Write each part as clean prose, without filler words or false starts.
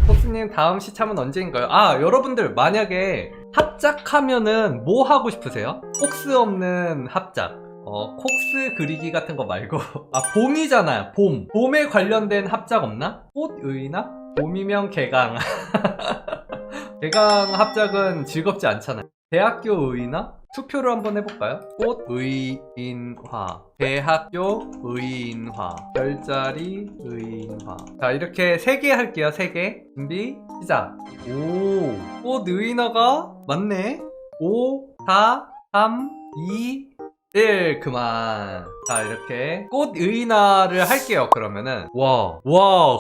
포스님 다음 시참은 언제인가요? 아, 여러분들 만약에 합작하면은 뭐 하고 싶으세요? 폭스 없는 합작. 콕스 그리기 같은 거 말고 아, 봄이잖아요. 봄에 관련된 합작 없나? 꽃의나? 봄이면 개강. 개강 합작은 즐겁지 않잖아요. 대학교 의나? 투표를 한번 해볼까요? 꽃의인화, 대학교 의인화, 별자리 의인화. 자, 이렇게 3개 할게요. 3개 준비 시작. 오, 꽃의인화가 맞네. 5 4 3 2 1 그만. 자, 이렇게 꽃의인화를 할게요. 그러면은 와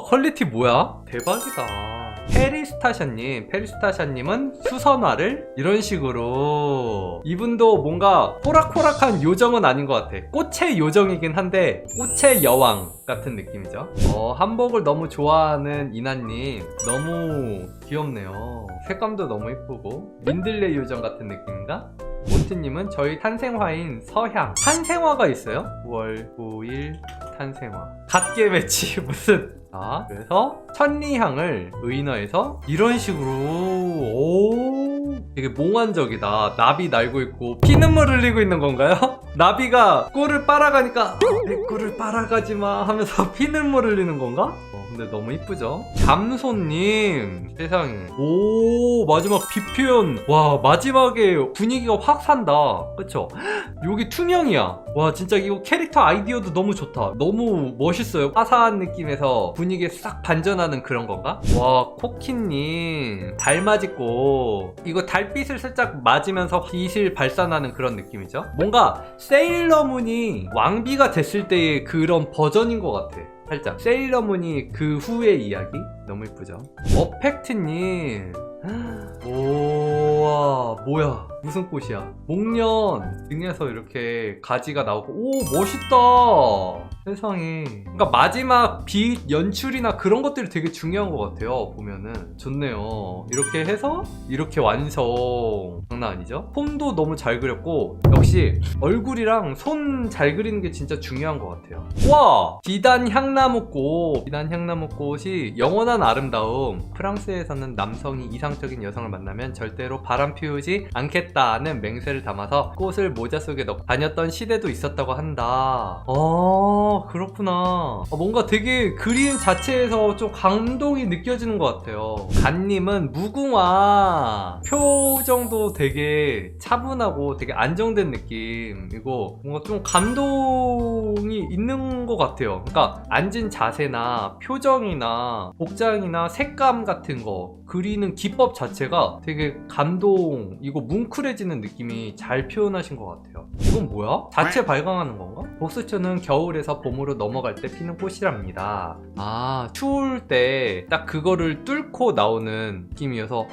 퀄리티 뭐야? 대박이다. 페리스타샤님은 수선화를 이런 식으로. 이분도 뭔가 호락호락한 요정은 아닌 것 같아. 꽃의 요정이긴 한데 꽃의 여왕 같은 느낌이죠. 한복을 너무 좋아하는 이나님 너무 귀엽네요. 색감도 너무 예쁘고 민들레 요정 같은 느낌인가? 몬트님은 저희 탄생화인 서향. 탄생화가 있어요? 9월 9일 탄생화. 갓게 매치 무슨. 자, 그래서 천리향을 의인화해서 이런 식으로. 오, 되게 몽환적이다. 나비 날고 있고 피눈물 흘리고 있는 건가요? 나비가 꿀을 빨아가니까 내 꿀을 빨아가지마 하면서 피눈물 흘리는 건가? 근데 너무 이쁘죠? 잠소님 세상에. 오, 마지막 빛 표현. 와, 마지막에 분위기가 확 산다. 그쵸? 여기 투명이야. 와, 진짜 이거 캐릭터 아이디어도 너무 좋다. 너무 멋있어요. 화사한 느낌에서 분위기에 싹 반전하는 그런 건가? 와, 코키님 달 맞고 이거 달빛을 살짝 맞으면서 빛을 발산하는 그런 느낌이죠? 뭔가 세일러문이 왕비가 됐을 때의 그런 버전인 것 같아. 살짝 세일러문이 그 후의 이야기? 너무 이쁘죠? 어펙트님 오와, 뭐야, 무슨 꽃이야? 목련 등에서 이렇게 가지가 나오고. 오, 멋있다. 세상에. 그러니까 마지막 빛 연출이나 그런 것들이 되게 중요한 것 같아요. 보면은 좋네요. 이렇게 해서 이렇게 완성. 장난 아니죠? 폼도 너무 잘 그렸고 역시 얼굴이랑 손 잘 그리는 게 진짜 중요한 것 같아요. 와, 비단 향나무꽃이 영원한 아름다움. 프랑스에서는 남성이 이상적인 여성을 만나면 절대로 바람 피우지 않겠다는 맹세를 담아서 꽃을 모자 속에 넣고 다녔던 시대도 있었다고 한다. 그렇구나. 뭔가 되게 그림 자체에서 좀 감동이 느껴지는 것 같아요. 간님은 무궁화. 표정도 되게 차분하고 되게 안정된 느낌이고 뭔가 좀 감동이 있는 것 같아요. 그러니까 앉은 자세나 표정이나 복장이나 색감 같은 거 그리는 기법 자체가 되게 감동이고 뭉클해지는 느낌이 잘 표현하신 것 같아요. 이건 뭐야? 자체 발광하는 건가? 복수초는 겨울에서 봄으로 넘어갈 때 피는 꽃이랍니다. 아, 추울 때 딱 그거를 뚫고 나오는 느낌이어서.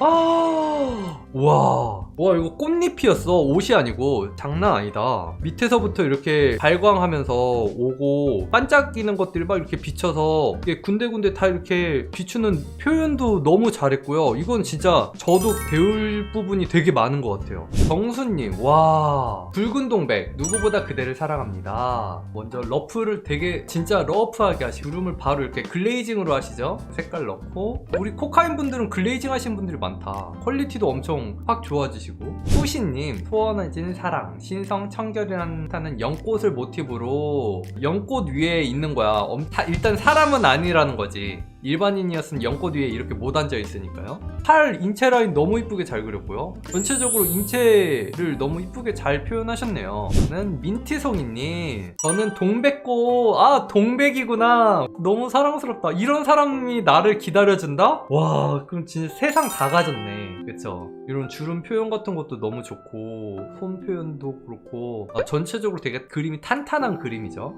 와 이거 꽃잎이었어. 옷이 아니고. 장난 아니다. 밑에서부터 이렇게 발광하면서 오고 반짝이는 것들이 막 이렇게 비쳐서 이게 군데군데 다 이렇게 비추는 표현도 너무 잘했고요. 이건 진짜 저도 배울 부분이 되게 많은 것 같아요. 정수님, 와, 붉은 동백 누구보다 그대를 사랑합니다. 먼저 러프를 되게 진짜 러프하게 하시고 주름을 바로 이렇게 글레이징으로 하시죠. 색깔 넣고. 우리 코카인 분들은 글레이징 하신 분들이 많다. 퀄리티도 엄청 확 좋아지시고. 수신님, 소원해진 사랑 신성 청결이라는 연꽃을 모티브로 연꽃 위에 있는 거야. 일단 사람은 아니라는 거지. 일반인이었으면 연꽃 위에 이렇게 못 앉아 있으니까요. 팔 인체 라인 너무 이쁘게 잘 그렸고요. 전체적으로 인체를 너무 이쁘게 잘 표현하셨네요. 저는 민트송이님, 저는 동백꽃. 아, 동백이구나. 너무 사랑스럽다. 이런 사람이 나를 기다려준다? 와, 그럼 진짜 세상 다 가졌네. 그쵸? 이런 주름 표현 같은 것도 너무 좋고 손 표현도 그렇고. 전체적으로 되게 그림이 탄탄한 그림이죠.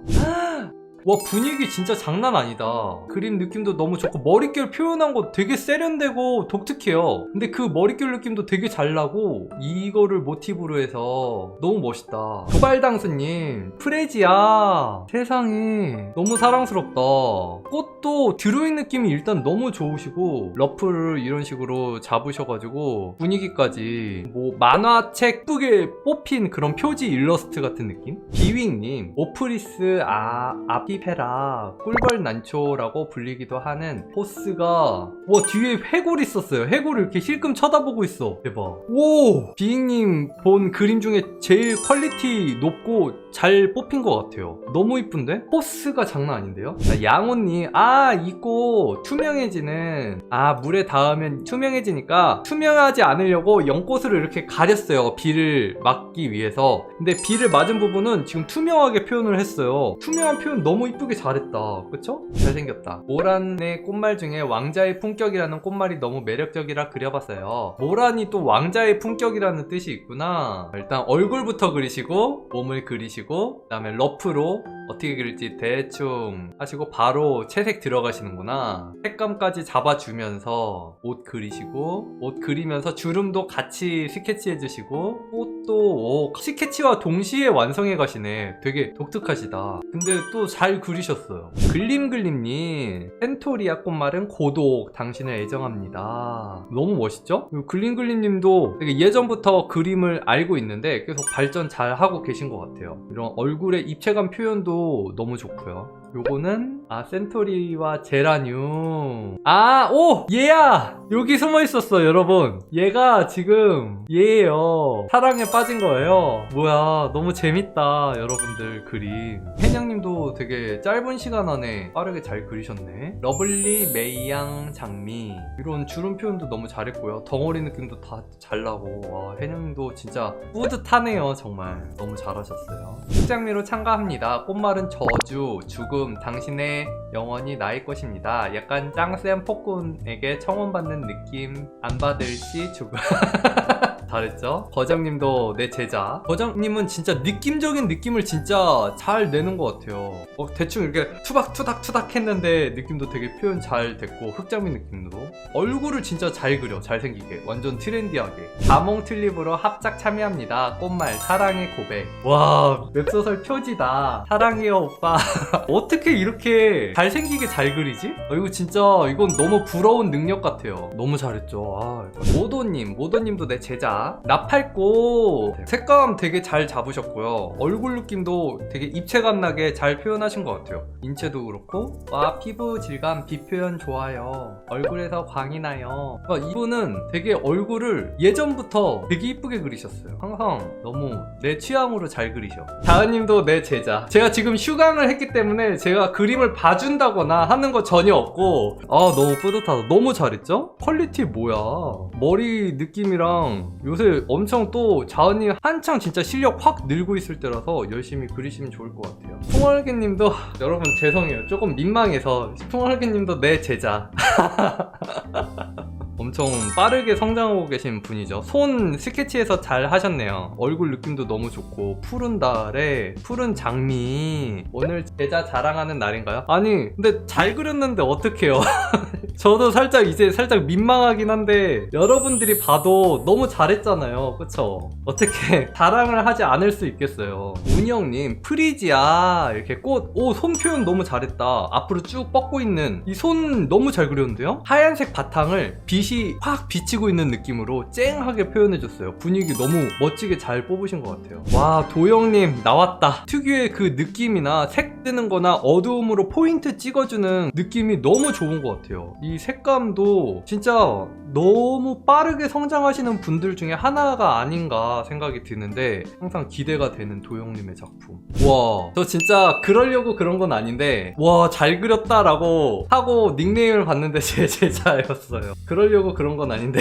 와, 분위기 진짜 장난 아니다. 그림 느낌도 너무 좋고 머릿결 표현한 거 되게 세련되고 독특해요. 근데 그 머릿결 느낌도 되게 잘 나고 이거를 모티브로 해서 너무 멋있다. 도발당수님, 프레지아. 세상에 너무 사랑스럽다. 꽃도 드로잉 느낌이 일단 너무 좋으시고 러프를 이런 식으로 잡으셔가지고 분위기까지 뭐 만화책 예쁘게 뽑힌 그런 표지 일러스트 같은 느낌? 비윙님, 오프리스 앞 카피페라 꿀벌 난초라고 불리기도 하는 포스가 와 뒤에 해골 있었어요. 해골을 이렇게 힐끔 쳐다보고 있어. 대박. 오! 비잉님 본 그림 중에 제일 퀄리티 높고 잘 뽑힌 것 같아요. 너무 이쁜데? 포스가 장난 아닌데요? 양호님 이 꽃 투명해지는 물에 닿으면 투명해지니까 투명하지 않으려고 연꽃으로 이렇게 가렸어요. 비를 막기 위해서. 근데 비를 맞은 부분은 지금 투명하게 표현을 했어요. 투명한 표현 너무 이쁘게 잘했다. 그쵸? 잘생겼다. 모란의 꽃말 중에 왕자의 품격이라는 꽃말이 너무 매력적이라 그려봤어요. 모란이 또 왕자의 품격이라는 뜻이 있구나. 일단 얼굴부터 그리시고 몸을 그리시고 그 다음에 러프로 어떻게 그릴지 대충 하시고 바로 채색 들어가시는구나. 색감까지 잡아주면서 옷 그리시고 옷 그리면서 주름도 같이 스케치해 주시고 꽃도 스케치와 동시에 완성해 가시네. 되게 독특하시다. 근데 또 잘 그리셨어요. 글림글림님 센토리아 꽃말은 고독 당신을 애정합니다. 너무 멋있죠? 글림글림님도 되게 예전부터 그림을 알고 있는데 계속 발전 잘 하고 계신 것 같아요. 이런 얼굴의 입체감 표현도 너무 좋고요. 요거는 센토리와 제라늄. 오! 얘야! 여기 숨어 있었어 여러분. 얘가 지금 얘예요. 사랑에 빠진 거예요. 뭐야 너무 재밌다 여러분들 그림. 혜냥님도 되게 짧은 시간 안에 빠르게 잘 그리셨네. 러블리 메이양 장미 이런 주름 표현도 너무 잘했고요. 덩어리 느낌도 다 잘 나고 와 혜냥님도 진짜 뿌듯하네요. 정말 너무 잘하셨어요. 흑장미로 참가합니다. 꽃말은 저주, 죽음, 당신의 영원히 나의 것입니다. 약간 짱쌤 폭군에게 청혼받는 느낌. 안 받을 시 죽음. 잘했죠? 거장님도 내 제자. 거장님은 진짜 느낌적인 느낌을 진짜 잘 내는 것 같아요. 대충 이렇게 투닥투닥 했는데 느낌도 되게 표현 잘 됐고 흑장미 느낌도. 얼굴을 진짜 잘 그려. 잘생기게. 완전 트렌디하게. 다몽 튤립으로 합작 참여합니다. 꽃말 사랑의 고백. 와 웹소설 표지다. 사랑해요 오빠. 어떻게 이렇게 잘생기게 잘 그리지? 이거 진짜 이건 너무 부러운 능력 같아요. 너무 잘했죠. 모도님도 내 제자. 나팔꽃 색감 되게 잘 잡으셨고요. 얼굴 느낌도 되게 입체감 나게 잘 표현하신 것 같아요. 인체도 그렇고 피부 질감 빛 표현 좋아요. 얼굴에서 광이 나요. 이분은 되게 얼굴을 예전부터 되게 이쁘게 그리셨어요. 항상 너무 내 취향으로 잘 그리셔. 다은님도 내 제자. 제가 지금 휴강을 했기 때문에 제가 그림을 봐준다거나 하는 거 전혀 없고 너무 뿌듯하다. 너무 잘했죠? 퀄리티 뭐야. 머리 느낌이랑 요새 엄청 또 자은이 한창 진짜 실력 확 늘고 있을 때라서 열심히 그리시면 좋을 것 같아요. 풍월개님도 여러분 죄송해요. 조금 민망해서 풍월개님도 내 제자. 엄청 빠르게 성장하고 계신 분이죠. 손 스케치해서 잘 하셨네요. 얼굴 느낌도 너무 좋고 푸른 달에 푸른 장미. 오늘 제자 자랑하는 날인가요? 아니 근데 잘 그렸는데 어떡해요. 저도 이제 살짝 민망하긴 한데 여러분들이 봐도 너무 잘했잖아요. 그쵸? 어떻게 자랑을 하지 않을 수 있겠어요. 운영님 프리지아 이렇게 꽃 손 표현 너무 잘했다. 앞으로 쭉 뻗고 있는 이 손 너무 잘 그렸는데요? 하얀색 바탕을 빛이 확 비치고 있는 느낌으로 쨍하게 표현해줬어요. 분위기 너무 멋지게 잘 뽑으신 것 같아요. 와 도영님 나왔다. 특유의 그 느낌이나 색 뜨는 거나 어두움으로 포인트 찍어주는 느낌이 너무 좋은 것 같아요. 이 색감도 진짜 너무 빠르게 성장하시는 분들 중에 하나가 아닌가 생각이 드는데 항상 기대가 되는 도영님의 작품. 와 저 진짜 그러려고 그런 건 아닌데 와 잘 그렸다라고 하고 닉네임을 봤는데 제 제자였어요. 그러려고 그런 건 아닌데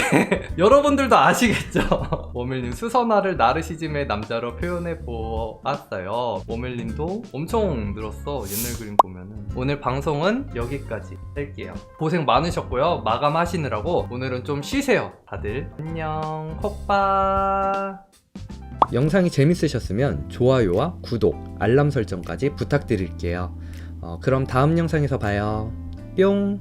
여러분들도 아시겠죠? 모멜님 수선화를 나르시즘의 남자로 표현해 보았어요. 모멜님도 엄청 늘었어. 옛날 그림 보면은. 오늘 방송은 여기까지 할게요. 고생 많으셨고요. 마감하시느라고 오늘은 좀 쉬세요. 다들 안녕. 콕바. 영상이 재밌으셨으면 좋아요와 구독, 알람 설정까지 부탁드릴게요. 그럼 다음 영상에서 봐요. 뿅.